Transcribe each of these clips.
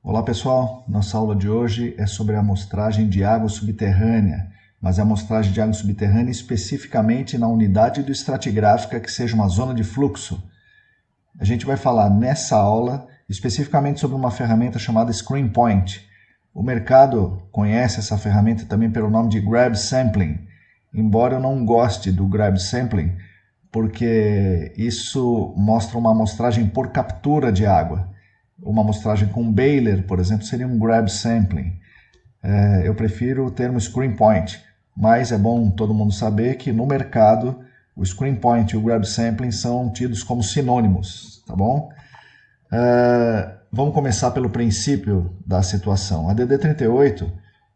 Olá pessoal, nossa aula de hoje é sobre a amostragem de água subterrânea, mas a amostragem de água subterrânea especificamente na unidade do estratigráfica que seja uma zona de fluxo. A gente vai falar nessa aula especificamente sobre uma ferramenta chamada Screen Point. O mercado conhece essa ferramenta também pelo nome de Grab Sampling, embora eu não goste do Grab Sampling, porque isso mostra uma amostragem por captura de água. Uma amostragem com Baylor, por exemplo, seria um Grab Sampling. Eu prefiro o termo Screen Point, mas é bom todo mundo saber que no mercado o Screen Point e o Grab Sampling são tidos como sinônimos, tá bom? Vamos começar pelo princípio da situação. A DD38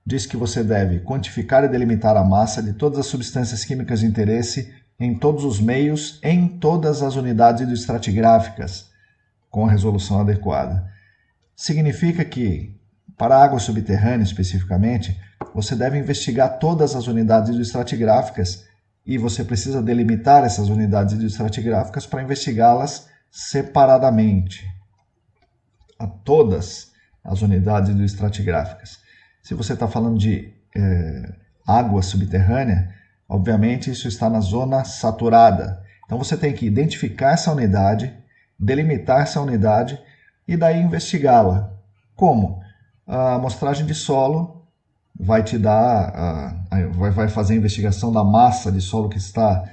diz que você deve quantificar e delimitar a massa de todas as substâncias químicas de interesse em todos os meios, em todas as unidades hidroestratigráficas, com a resolução adequada. Significa que, para a água subterrânea especificamente, você deve investigar todas as unidades hidroestratigráficas e você precisa delimitar essas unidades hidroestratigráficas para investigá-las separadamente. A todas as unidades hidroestratigráficas. Se você está falando de água subterrânea, obviamente isso está na zona saturada. Então você tem que identificar essa unidade, delimitar essa unidade e daí investigá-la. Como? A amostragem de solo vai te dar, vai fazer a investigação da massa de solo que está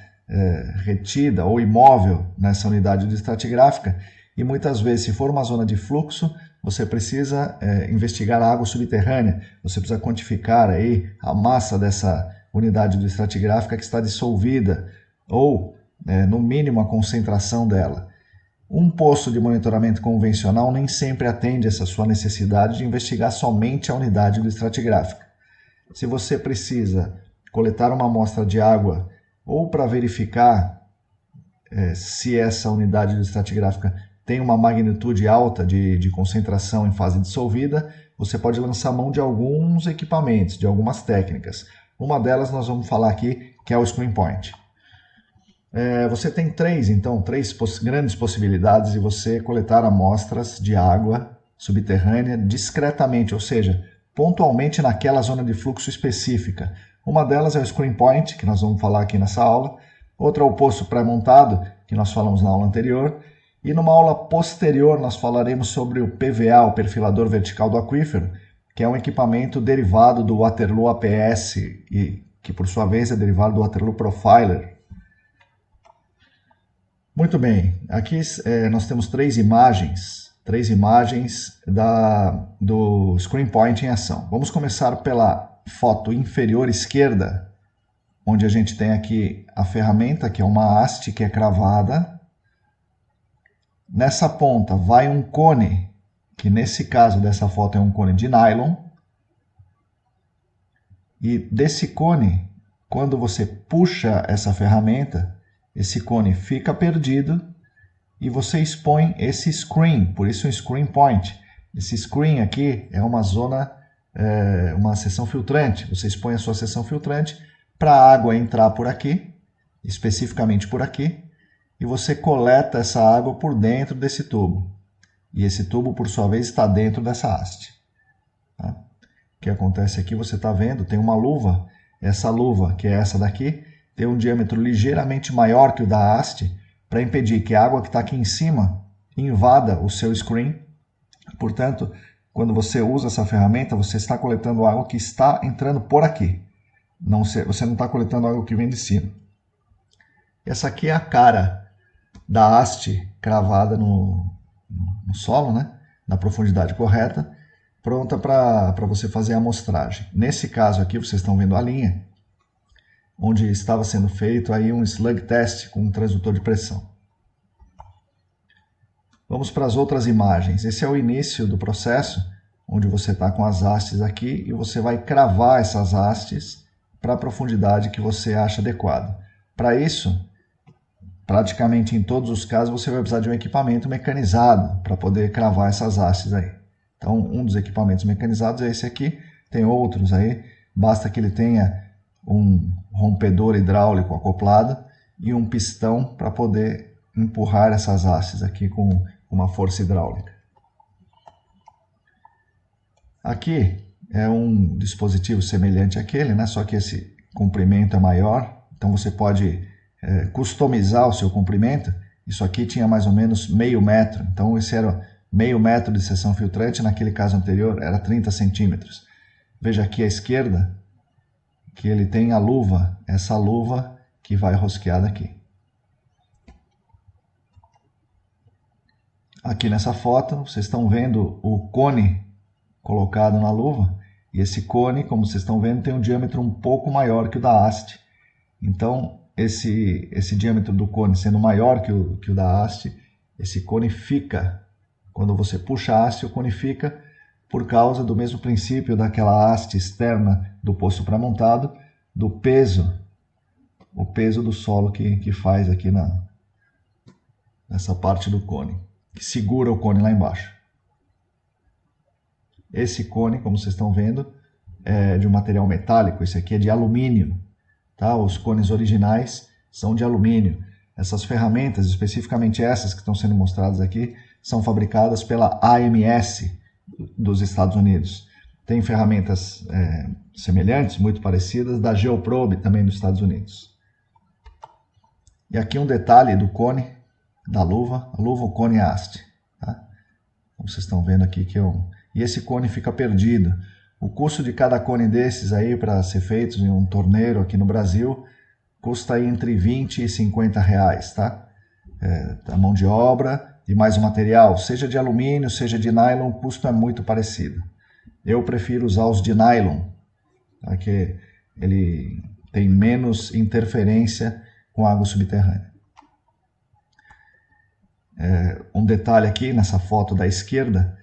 retida ou imóvel nessa unidade estratigráfica e muitas vezes, se for uma zona de fluxo, você precisa investigar a água subterrânea, você precisa quantificar aí a massa dessa unidade estratigráfica que está dissolvida ou, no mínimo, a concentração dela. Um posto de monitoramento convencional nem sempre atende essa sua necessidade de investigar somente a unidade estratigráfica. Se você precisa coletar uma amostra de água ou para verificar se essa unidade estratigráfica tem uma magnitude alta de concentração em fase dissolvida, você pode lançar mão de alguns equipamentos, de algumas técnicas. Uma delas nós vamos falar aqui, que é o Screen Point. Você tem três grandes possibilidades de você coletar amostras de água subterrânea discretamente, ou seja, pontualmente naquela zona de fluxo específica. Uma delas é o Screen Point, que nós vamos falar aqui nessa aula. Outra é o poço pré-montado, que nós falamos na aula anterior. E numa aula posterior nós falaremos sobre o PVA, o perfilador vertical do aquífero, que é um equipamento derivado do Waterloo APS, e que por sua vez é derivado do Waterloo Profiler. Muito bem, aqui nós temos três imagens do Screen Point em ação. Vamos começar pela foto inferior esquerda, onde a gente tem aqui a ferramenta, que é uma haste que é cravada. Nessa ponta vai um cone, que nesse caso dessa foto é um cone de nylon. E desse cone, quando você puxa essa ferramenta, esse cone fica perdido e você expõe esse screen, por isso um Screen Point. Esse screen aqui é uma zona, uma seção filtrante. Você expõe a sua seção filtrante para a água entrar por aqui, especificamente por aqui, e você coleta essa água por dentro desse tubo. E esse tubo, por sua vez, está dentro dessa haste. Tá? O que acontece aqui, você está vendo, tem uma luva. Essa luva, que é essa daqui, tem um diâmetro ligeiramente maior que o da haste, para impedir que a água que está aqui em cima invada o seu screen. Portanto, quando você usa essa ferramenta, você está coletando água que está entrando por aqui. Você não está coletando água que vem de cima. Essa aqui é a cara da haste cravada no solo, né? Na profundidade correta, pronta para você fazer a amostragem. Nesse caso aqui, vocês estão vendo a linha, onde estava sendo feito aí um slug test com um transdutor de pressão. Vamos para as outras imagens. Esse é o início do processo, onde você está com as hastes aqui e você vai cravar essas hastes para a profundidade que você acha adequada. Para isso, praticamente em todos os casos, você vai precisar de um equipamento mecanizado para poder cravar essas hastes aí. Então, um dos equipamentos mecanizados é esse aqui, tem outros aí, basta que ele tenha um rompedor hidráulico acoplado e um pistão para poder empurrar essas hastes aqui com uma força hidráulica. Aqui é um dispositivo semelhante àquele, né? Só que esse comprimento é maior, então você pode customizar o seu comprimento. Isso aqui tinha mais ou menos meio metro, então esse era meio metro de seção filtrante, naquele caso anterior era 30 centímetros. Veja aqui à esquerda que ele tem a luva, essa luva que vai rosqueada aqui. Aqui nessa foto vocês estão vendo o cone colocado na luva, e esse cone, como vocês estão vendo, tem um diâmetro um pouco maior que o da haste. Então esse diâmetro do cone sendo maior que o da haste, esse cone fica, quando você puxa a haste, o cone fica por causa do mesmo princípio daquela haste externa do poço pré-montado, do peso, o peso do solo que faz aqui nessa parte do cone, que segura o cone lá embaixo. Esse cone, como vocês estão vendo, é de um material metálico, esse aqui é de alumínio. Tá? Os cones originais são de alumínio. Essas ferramentas, especificamente essas que estão sendo mostradas aqui, são fabricadas pela AMS dos Estados Unidos. Tem ferramentas semelhantes, muito parecidas, da Geoprobe, também dos Estados Unidos. E aqui um detalhe do cone, da luva, a luva, o cone e a haste. Tá? Como vocês estão vendo aqui, e esse cone fica perdido. O custo de cada cone desses aí para ser feitos em um torneiro aqui no Brasil custa aí entre 20 e 50 reais, tá? A mão de obra e mais o material, seja de alumínio, seja de nylon, o custo é muito parecido. Eu prefiro usar os de nylon, porque ele tem menos interferência com a água subterrânea. Um detalhe aqui nessa foto da esquerda,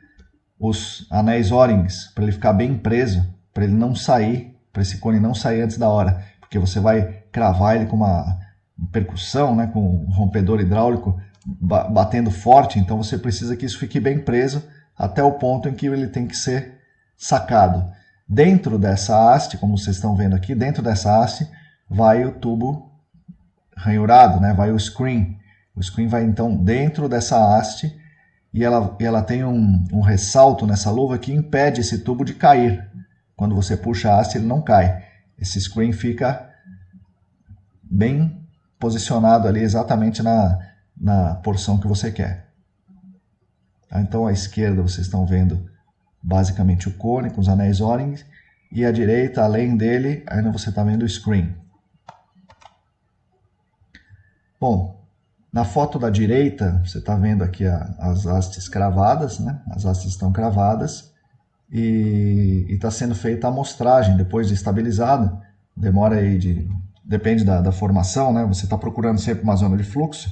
os anéis O-rings, para ele ficar bem preso, para ele não sair, para esse cone não sair antes da hora, porque você vai cravar ele com uma percussão, né, com um rompedor hidráulico batendo forte, então você precisa que isso fique bem preso até o ponto em que ele tem que ser sacado. Dentro dessa haste, como vocês estão vendo aqui, dentro dessa haste vai o tubo ranhurado, né, vai o screen. O screen vai então dentro dessa haste, e ela tem um ressalto nessa luva que impede esse tubo de cair. Quando você puxa a haste, ele não cai. Esse screen fica bem posicionado ali, exatamente na porção que você quer. Então, à esquerda, vocês estão vendo basicamente o cone com os anéis O-rings, e à direita, além dele, ainda você está vendo o screen. Bom, na foto da direita, você está vendo aqui as hastes cravadas, né? As hastes estão cravadas e está sendo feita a amostragem depois de estabilizado. Demora aí depende da formação, né? Você está procurando sempre uma zona de fluxo,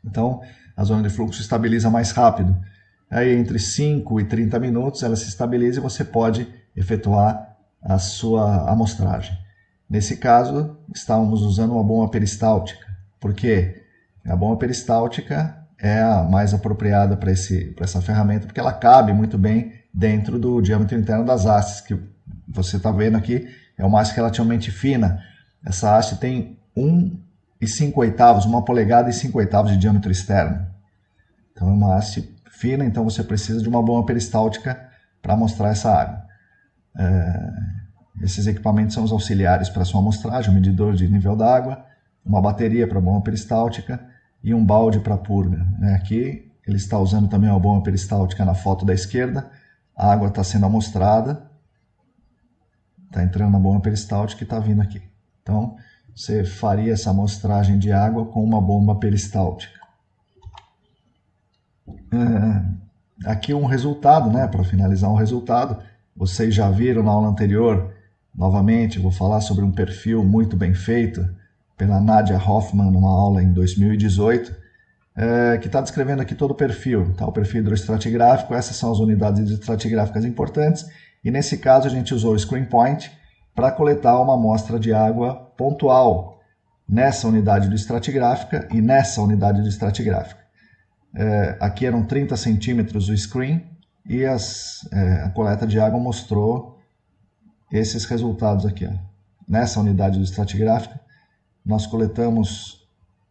então a zona de fluxo estabiliza mais rápido. Aí entre 5 e 30 minutos ela se estabiliza e você pode efetuar a sua amostragem. Nesse caso, estávamos usando uma bomba peristáltica, porque a bomba peristáltica é a mais apropriada para essa ferramenta, porque ela cabe muito bem dentro do diâmetro interno das hastes, que você está vendo aqui, é uma haste relativamente fina. Essa haste tem 1,5, 1 polegada e 5/8 de diâmetro externo. Então é uma haste fina, então você precisa de uma bomba peristáltica para mostrar essa água. Esses equipamentos são os auxiliares para a sua amostragem, um medidor de nível d'água, uma bateria para a bomba peristáltica e um balde para purga. Aqui ele está usando também uma bomba peristáltica na foto da esquerda. A água está sendo amostrada, está entrando na bomba peristáltica e está vindo aqui. Então você faria essa amostragem de água com uma bomba peristáltica. Aqui um resultado, né? Para finalizar um resultado, vocês já viram na aula anterior, novamente eu vou falar sobre um perfil muito bem feito pela Nadia Hoffman numa aula em 2018, que está descrevendo aqui todo o perfil, tá? O perfil hidroestratigráfico, essas são as unidades hidroestratigráficas importantes, e nesse caso a gente usou o Screen Point para coletar uma amostra de água pontual nessa unidade hidroestratigráfica e nessa unidade hidroestratigráfica. Aqui eram 30 centímetros o screen e a coleta de água mostrou esses resultados aqui. Ó. Nessa unidade hidroestratigráfica, nós coletamos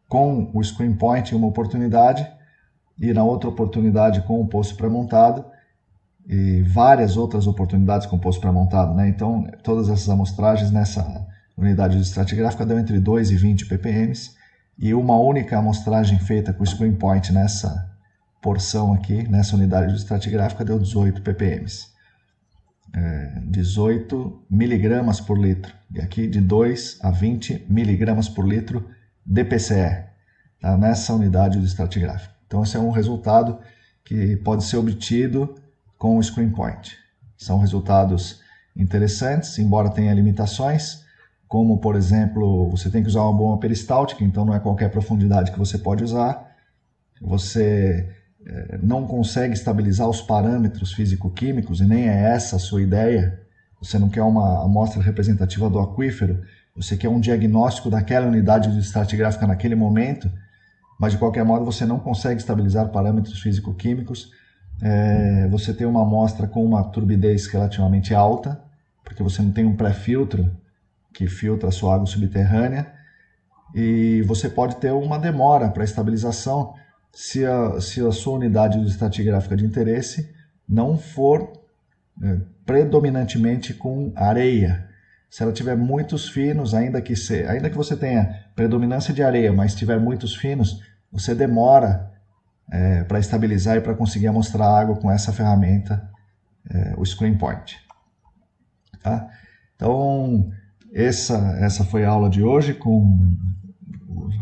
com o Screen Point em uma oportunidade e na outra oportunidade com o poço pré-montado e várias outras oportunidades com poço pré-montado, né? Então, todas essas amostragens nessa unidade de estratigráfica deu entre 2 e 20 ppm, e uma única amostragem feita com screen point nessa porção aqui, nessa unidade de estratigráfica, deu 18 ppm. 18 miligramas por litro, e aqui de 2 a 20 miligramas por litro de PCR, tá? Nessa unidade de estratigráfica. Então, esse é um resultado que pode ser obtido com o screen point. São resultados interessantes, embora tenha limitações, como, por exemplo, você tem que usar uma bomba peristáltica, então não é qualquer profundidade que você pode usar. Você não consegue estabilizar os parâmetros físico-químicos, e nem é essa a sua ideia. Você não quer uma amostra representativa do aquífero, você quer um diagnóstico daquela unidade de estratigráfica naquele momento, mas de qualquer modo você não consegue estabilizar parâmetros físico-químicos. Você tem uma amostra com uma turbidez relativamente alta, porque você não tem um pré-filtro que filtra a sua água subterrânea, e você pode ter uma demora para estabilização se a sua unidade de estratigráfica de interesse não for predominantemente com areia. Se ela tiver muitos finos, ainda que você tenha predominância de areia, mas tiver muitos finos, você demora para estabilizar e para conseguir amostrar água com essa ferramenta, o screen point. Tá? Então, essa foi a aula de hoje,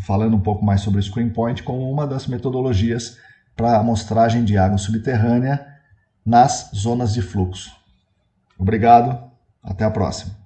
falando um pouco mais sobre o screen point como uma das metodologias para amostragem de água subterrânea nas zonas de fluxo. Obrigado, até a próxima.